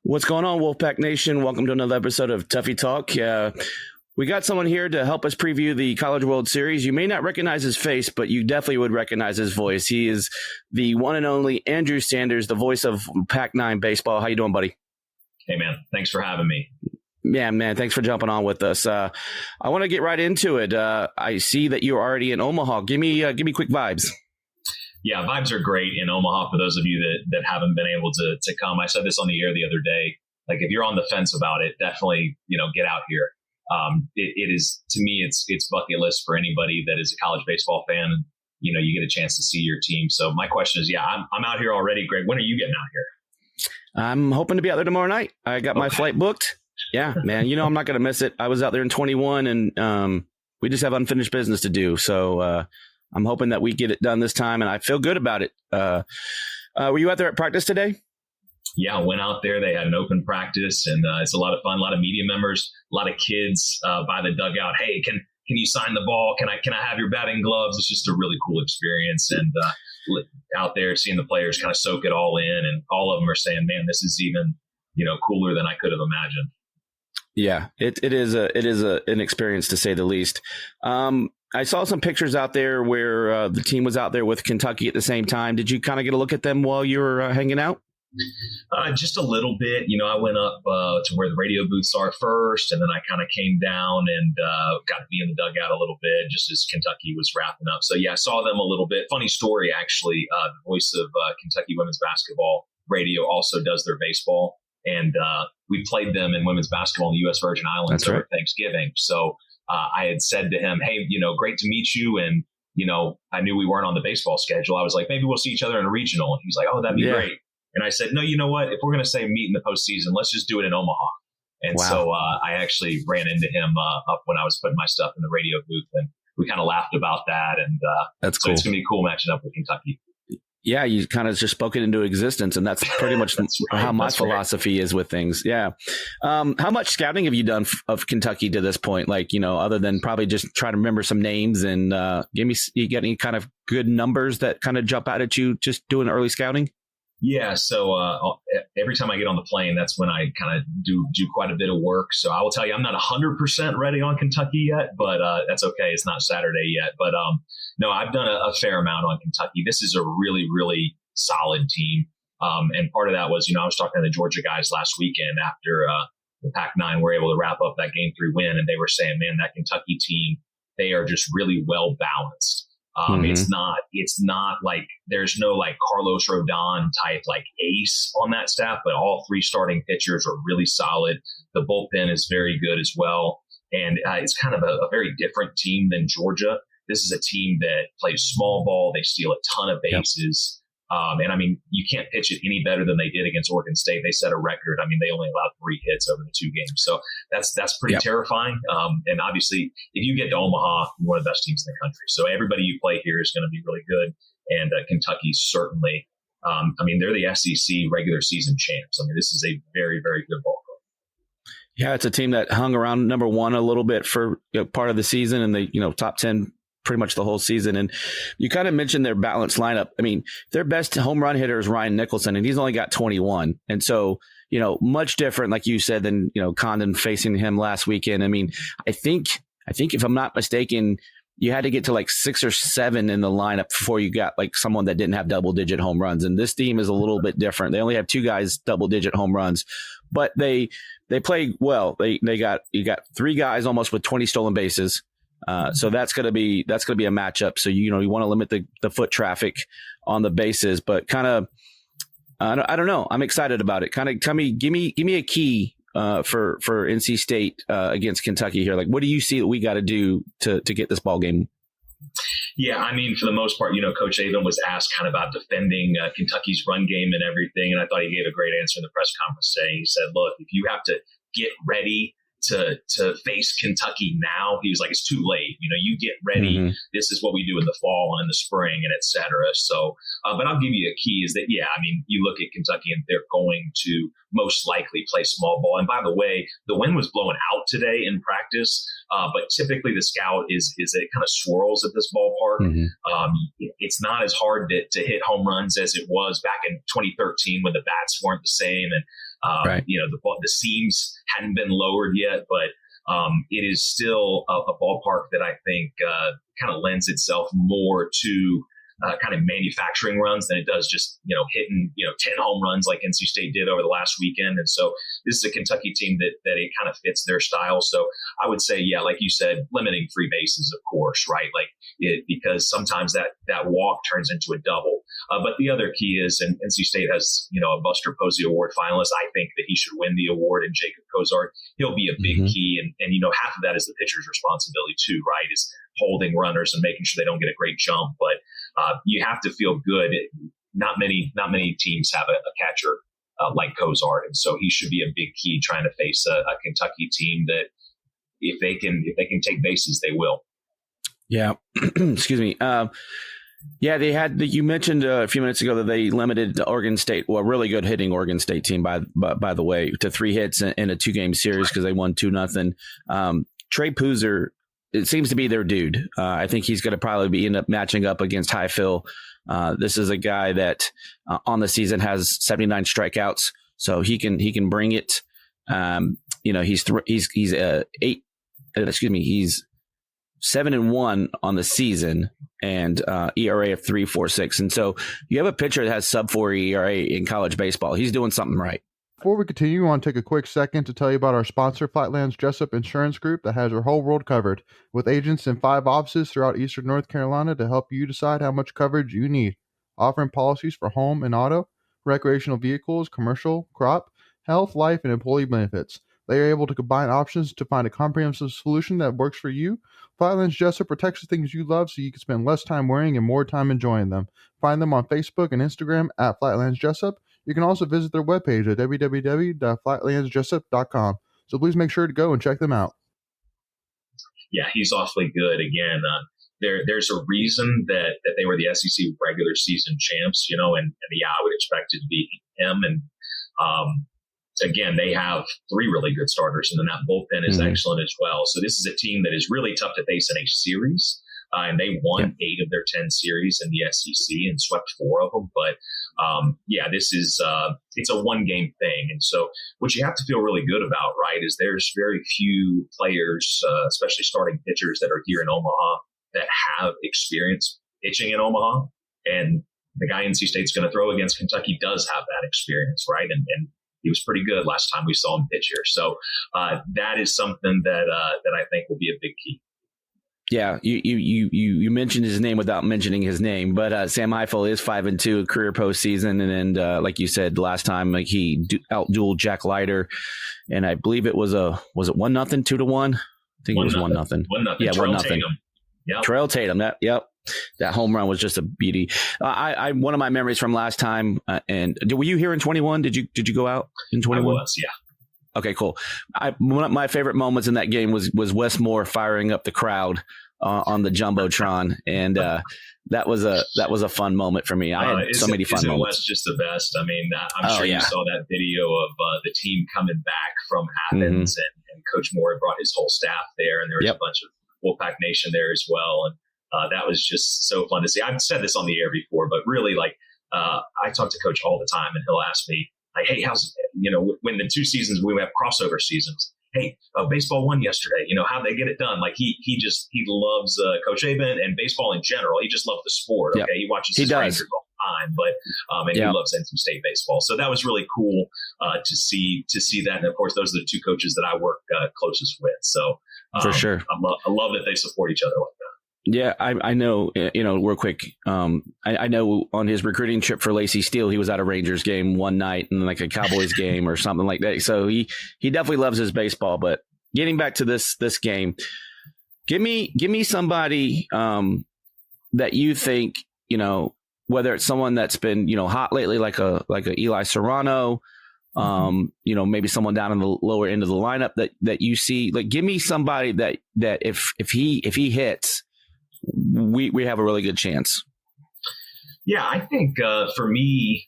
What's going on, Wolfpack Nation? Welcome to another episode of Tuffy Talk. We got someone here to help us preview the College World Series. You may not recognize his face, but you definitely would recognize his voice. He is the one and only Andrew Sanders, the voice of Pac-9 baseball. How you doing, buddy? Hey, man. Thanks for having me. Yeah, man. Thanks for jumping on with us. I want to get right into it. I see that you're already in Omaha. Give me quick vibes. Yeah, vibes are great in Omaha for those of you that haven't been able to come. I said this on the air the other day. Like, if you're on the fence about it, definitely, get out here. It is, to me, it's bucket list for anybody that is a college baseball fan. And, you get a chance to see your team. So my question is, I'm out here already. Greg, when are you getting out here? I'm hoping to be out there tomorrow night. I got my flight booked. Yeah, man. I'm not going to miss it. I was out there in 21 and we just have unfinished business to do. So I'm hoping that we get it done this time, and I feel good about it. Were you out there at practice today? Yeah, I went out there. They had an open practice, and it's a lot of fun. A lot of media members, a lot of kids by the dugout. Hey, can you sign the ball? Can I have your batting gloves? It's just a really cool experience, and out there seeing the players kind of soak it all in, and all of them are saying, "Man, this is even cooler than I could have imagined." Yeah, it is an experience to say the least. I saw some pictures out there where the team was out there with Kentucky at the same time. Did you kind of get a look at them while you were hanging out? Just a little bit. I went up to where the radio booths are first, and then I kind of came down and got to be in the dugout a little bit just as Kentucky was wrapping up. So, yeah, I saw them a little bit. Funny story, actually. The voice of Kentucky women's basketball radio also does their baseball. And we played them in women's basketball in the U.S. Virgin Islands over Thanksgiving. So I had said to him, hey, great to meet you. And, I knew we weren't on the baseball schedule. I was like, maybe we'll see each other in a regional. And he was like, oh, that'd be great. And I said, no, you know what? If we're going to say meet in the postseason, let's just do it in Omaha. And so I actually ran into him up when I was putting my stuff in the radio booth. And we kind of laughed about that. And that's cool. It's going to be cool matching up with Kentucky. Yeah, you kind of just spoke it into existence, and that's pretty much how my philosophy is with things. Yeah. How much scouting have you done of Kentucky to this point? Like, other than probably just try to remember some names and you get any kind of good numbers that kind of jump out at you just doing early scouting? Yeah. So every time I get on the plane, that's when I kind of do quite a bit of work. So I will tell you, I'm not 100% ready on Kentucky yet, but that's okay. It's not Saturday yet. But no, I've done a fair amount on Kentucky. This is a really, really solid team. And part of that was, I was talking to the Georgia guys last weekend after the Pac-9 were able to wrap up that Game 3 win. And they were saying, man, that Kentucky team, they are just really well balanced. It's not like there's no like Carlos Rodon type like ace on that staff, but all three starting pitchers are really solid. The bullpen is very good as well. And it's kind of a very different team than Georgia. This is a team that plays small ball. They steal a ton of bases. And I mean, you can't pitch it any better than they did against Oregon State. They set a record. I mean, they only allowed 3 hits over the 2 games. So that's pretty terrifying. And obviously, if you get to Omaha, you're one of the best teams in the country. So everybody you play here is going to be really good. And Kentucky certainly, they're the SEC regular season champs. I mean, this is a very, very good ball club. Yeah, it's a team that hung around number 1 a little bit for part of the season, and they, top 10 pretty much the whole season. And you kind of mentioned their balanced lineup. I mean, their best home run hitter is Ryan Nicholson, and he's only got 21. And so, much different, like you said, than, Condon facing him last weekend. I mean, I think if I'm not mistaken, you had to get to like 6 or 7 in the lineup before you got like someone that didn't have double digit home runs. And this team is a little bit different. They only have 2 guys double digit home runs, but they play well. You got 3 guys almost with 20 stolen bases. So that's going to be a matchup. So, you want to limit the foot traffic on the bases, but kind of, I don't know. I'm excited about it. Kind of give me a key, for NC State, against Kentucky here. Like, what do you see that we got to do to get this ball game? Yeah, I mean, for the most part, Coach Avon was asked kind of about defending Kentucky's run game and everything. And I thought he gave a great answer in the press conference today. He said, look, if you have to get ready to face Kentucky now, he was like, it's too late. You get ready. Mm-hmm. This is what we do in the fall and in the spring and et cetera. So, but I'll give you a key is that, you look at Kentucky and they're going to most likely play small ball. And by the way, the wind was blowing out today in practice. But typically the scout is it kind of swirls at this ballpark. Mm-hmm. It's not as hard to hit home runs as it was back in 2013 when the bats weren't the same. And Right. The seams hadn't been lowered yet, but it is still a ballpark that I think kind of lends itself more to kind of manufacturing runs than it does just, hitting, 10 home runs like NC State did over the last weekend. And so this is a Kentucky team that it kind of fits their style. So I would say, yeah, like you said, limiting free bases, of course, right? Because sometimes that walk turns into a double. But the other key is, and NC State has, a Buster Posey Award finalist. I think that he should win the award, and Jacob Cozart, he'll be a big key. And half of that is the pitcher's responsibility too, right? Is holding runners and making sure they don't get a great jump. But you have to feel good. Not many teams have a catcher like Cozart, and so he should be a big key trying to face a Kentucky team that if they can take bases, they will. Yeah. Excuse me. Yeah, they had. You mentioned a few minutes ago that they limited Oregon State, a really good hitting Oregon State team, by the way, to 3 hits in a 2-game series because they won 2-0. Trey Poozer, it seems to be their dude. I think he's going to probably end up matching up against Highfill. This is a guy that on the season has 79 strikeouts, so he can bring it. He's 7-1 on the season and ERA of 3.46. And so you have a pitcher that has sub-4 ERA in college baseball. He's doing something right. Before we continue, I want to take a quick second to tell you about our sponsor, Flatlands Jessup Insurance Group, that has your whole world covered, with agents in 5 offices throughout eastern North Carolina to help you decide how much coverage you need. Offering policies for home and auto, recreational vehicles, commercial, crop, health, life, and employee benefits. They are able to combine options to find a comprehensive solution that works for you. Flatlands Jessup protects the things you love so you can spend less time worrying and more time enjoying them. Find them on Facebook and Instagram at Flatlands Jessup. You can also visit their webpage at www.flatlandsjessup.com. So please make sure to go and check them out. Yeah, he's awfully good. Again, there's a reason that they were the SEC regular season champs, and I would expect it to be him. And again, they have 3 really good starters, and then that bullpen is excellent as well. So this is a team that is really tough to face in a series. And they won 8 of their 10 series in the SEC and swept 4 of them. But this is it's a 1-game thing. And so what you have to feel really good about, right, is there's very few players, especially starting pitchers that are here in Omaha, that have experience pitching in Omaha. And the guy NC State's going to throw against Kentucky does have that experience, right? And he was pretty good last time we saw him pitch here. So that is something that I think will be a big key. Yeah, you mentioned his name without mentioning his name, but Sam Eiffel is 5-2 career postseason, and like you said last time, like he outdueled Jack Leiter, and I believe it was 1-0, 2-1. I think it was 1-0. 1-0. Yeah, 1-0. Yep. Trail Tatum. That home run was just a beauty. I one of my memories from last time, and were you here in 21? Did you go out in 21? I was, yeah. Okay, cool. One of my favorite moments in that game was Wes Moore firing up the crowd on the Jumbotron, and that was a fun moment for me. I had so many fun moments. Wes just the best? I mean, I'm sure you saw that video of the team coming back from Athens, and Coach Moore brought his whole staff there, and there was a bunch of Wolfpack Nation there as well, and that was just so fun to see. I've said this on the air before, but really, I talk to Coach all the time, and he'll ask me, hey, how's, when the 2 seasons we have crossover seasons, hey, baseball won yesterday, how'd they get it done? He loves Coach Aben and baseball in general. He just loves the sport. Okay. He watches his Rangers all the time, but he loves NC State baseball. So that was really cool to see that. And of course, those are the 2 coaches that I work closest with. So for sure, I love that they support each other like that. Yeah, I know, real quick. I know on his recruiting trip for Lacey Steele, he was at a Rangers game one night and like a Cowboys game or something like that. So he definitely loves his baseball. But getting back to this game, give me somebody that you think, whether it's someone that's been, hot lately, like a Eli Serrano, maybe someone down in the lower end of the lineup that you see. Like, give me somebody that if he hits, we have a really good chance. Yeah, I think for me,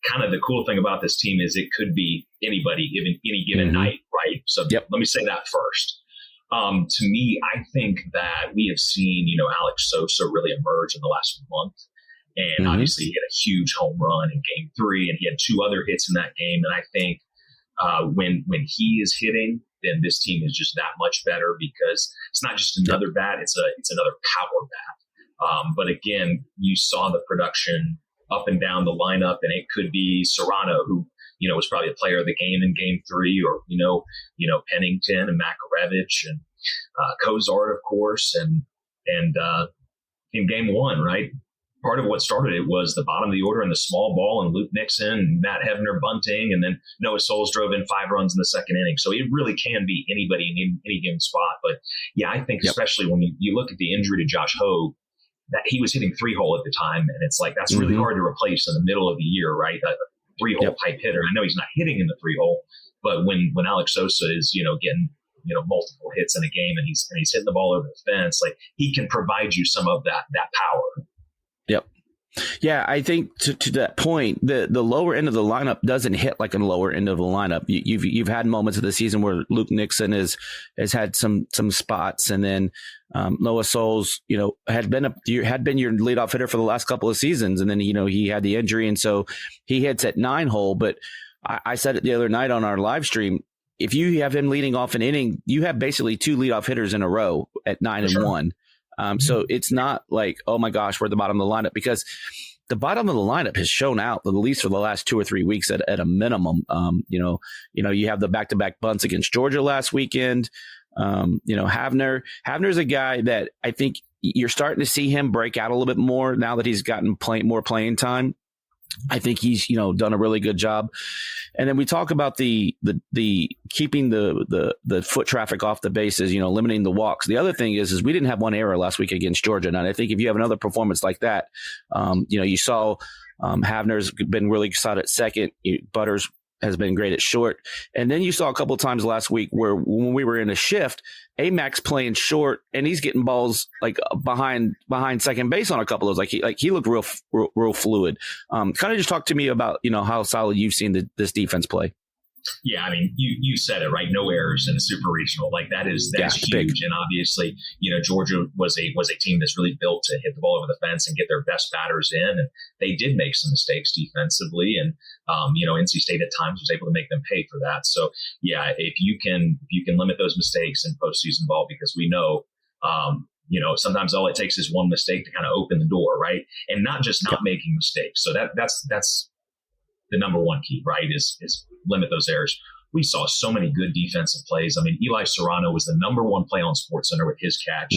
kind of the cool thing about this team is it could be anybody given any given night, right? So let me say that first. To me, I think that we have seen, Alex Sosa really emerge in the last month. And obviously he had a huge home run in game 3, and he had 2 other hits in that game. And I think when he is hitting, then this team is just that much better because it's not just another bat; it's another power bat. But again, you saw the production up and down the lineup, and it could be Serrano, who was probably a player of the game in Game 3, or Pennington and Makarevich and Kozart, of course, and in Game 1, right? Part of what started it was the bottom of the order and the small ball and Luke Nixon and Matt Hebner bunting, and then Noah Souls drove in 5 runs in the second inning. So it really can be anybody in any given spot. But yeah, I think especially when you look at the injury to Josh Hogue, that he was hitting 3-hole at the time, and it's like that's really hard to replace in the middle of the year, right? A 3-hole type hitter. I know he's not hitting in the 3-hole, but when Alex Sosa is getting multiple hits in a game and he's hitting the ball over the fence, like he can provide you some of that power. Yep. Yeah, I think to that point, the lower end of the lineup doesn't hit like a lower end of the lineup. You've had moments of the season where Luke Nixon has had some spots, and then Noah Souls, had been your leadoff hitter for the last couple of seasons, and then he had the injury, and so he hits at 9-hole. But I said it the other night on our live stream. If you have him leading off an inning, you have basically 2 leadoff hitters in a row at 9 and 1. So it's not like, oh my gosh, we're at the bottom of the lineup, because the bottom of the lineup has shown out, at least for the last 2 or 3 weeks at a minimum. You have the back-to-back bunts against Georgia last weekend. Havner's a guy that I think you're starting to see him break out a little bit more now that he's gotten more playing time. I think he's, done a really good job. And then we talk about the keeping the foot traffic off the bases, limiting the walks. The other thing is we didn't have one error last week against Georgia. And I think if you have another performance like that, you saw Havner's been really solid at second. Butters has been great at short. And then you saw a couple of times last week where when we were in a shift, Amac's playing short and he's getting balls like behind second base on a couple of those. He looked real fluid. Kind of just talk to me about, how solid you've seen this defense play. Yeah, I mean, you said it right. No errors in a super regional, like that's huge. Big. And obviously, Georgia was a team that's really built to hit the ball over the fence and get their best batters in, and they did make some mistakes defensively, and NC State at times was able to make them pay for that. So yeah, if you can limit those mistakes in postseason ball, because we know. Sometimes all it takes is one mistake to kind of open the door, right? And not just not making mistakes. So that's the number one key, right? Is limit those errors. We saw so many good defensive plays. I mean, Eli Serrano was the number 1 play on SportsCenter with his catch.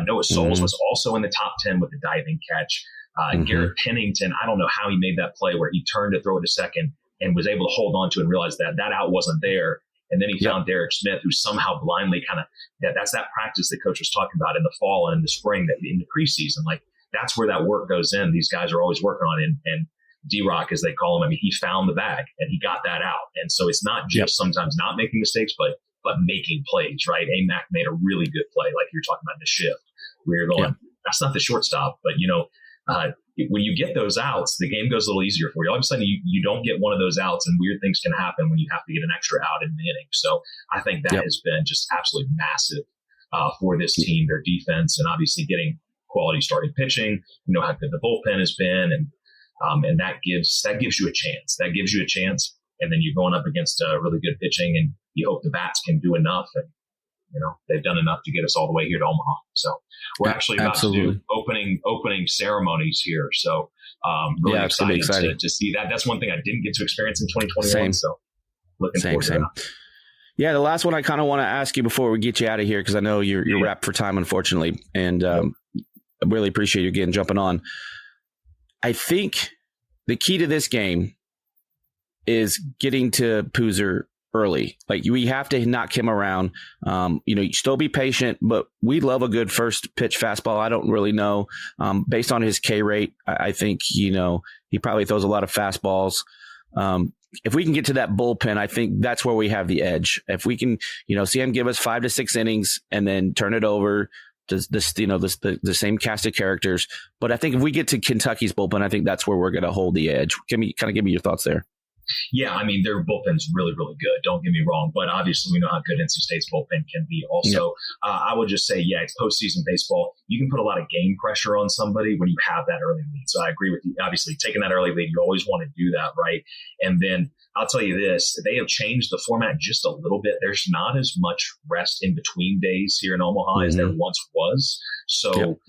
Noah Souls was also in the top 10 with the diving catch. Garrett Pennington, I don't know how he made that play where he turned to throw it to second and was able to hold on to and realize that out wasn't there. And then he found Derek Smith, who somehow blindly that's that practice that coach was talking about in the fall and in the spring, that in the preseason, like that's where that work goes in. These guys are always working on it. And D-Rock, as they call him, I mean, he found the bag and he got that out. And so it's not just sometimes not making mistakes, but making plays, right? Amac made a really good play, like you're talking about in the shift, where you're going, that's not the shortstop, but when you get those outs, the game goes a little easier for you. All of a sudden, you don't get one of those outs, and weird things can happen when you have to get an extra out in the inning. So I think that has been just absolutely massive for this team, their defense, and obviously getting quality starting pitching. How good the bullpen has been, and that gives you a chance. That gives you a chance, and then you're going up against really good pitching, and you hope the bats can do enough. And they've done enough to get us all the way here to Omaha. So we're actually about to do opening ceremonies here. So really excited to see that. That's one thing I didn't get to experience in 2021. Same. So looking forward to that. Yeah, the last one I kind of want to ask you before we get you out of here, because I know you're wrapped for time, unfortunately, and I really appreciate you again jumping on. I think the key to this game is getting to Poozer early. Like, we have to knock him around. You still be patient, but we love a good first pitch fastball. I don't really know. Based on his K rate, I think, he probably throws a lot of fastballs. If we can get to that bullpen, I think that's where we have the edge. If we can, see him give us 5 to 6 innings and then turn it over to the same cast of characters. But I think if we get to Kentucky's bullpen, I think that's where we're going to hold the edge. Give me your thoughts there. Yeah, I mean, their bullpen's really, really good. Don't get me wrong, but obviously we know how good NC State's bullpen can be. Also, I would just say, yeah, it's postseason baseball. You can put a lot of game pressure on somebody when you have that early lead. So I agree with you. Obviously, taking that early lead, you always want to do that, right? And then I'll tell you this: they have changed the format just a little bit. There's not as much rest in between days here in Omaha as there once was. So,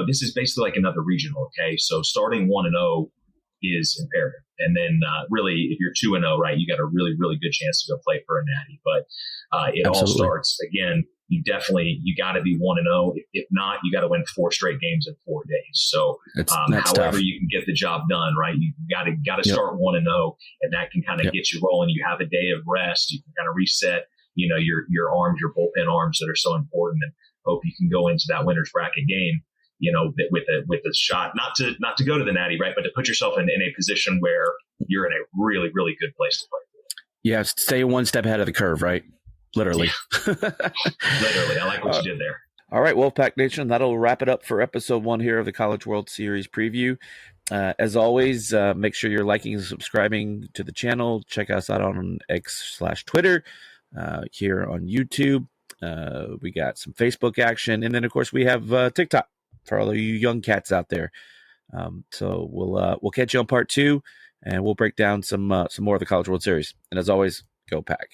this is basically like another regional. Okay, so starting 1-0 is imperative. And then really, if you're 2-0, right, you got a really, really good chance to go play for a natty. But it all starts, again, you got to be 1-0. If not, you got to win 4 straight games in 4 days. So however tough. you can get the job done, right, you got to start 1-0, and that can kind of get you rolling. You have a day of rest. You can kind of reset, your arms, your bullpen arms that are so important, and hope you can go into that winner's bracket game with a shot, not to go to the natty, right, but to put yourself in a position where you're in a really, really good place to play. Yeah, stay one step ahead of the curve, right? Literally. Literally. I like what you did there. All right, Wolfpack Nation, that'll wrap it up for episode 1 here of the College World Series preview. As always, make sure you're liking and subscribing to the channel. Check us out on X/Twitter, here on YouTube. We got some Facebook action, and then of course we have TikTok for all of you young cats out there. So we'll catch you on part 2, and we'll break down some more of the College World Series. And as always, go Pack.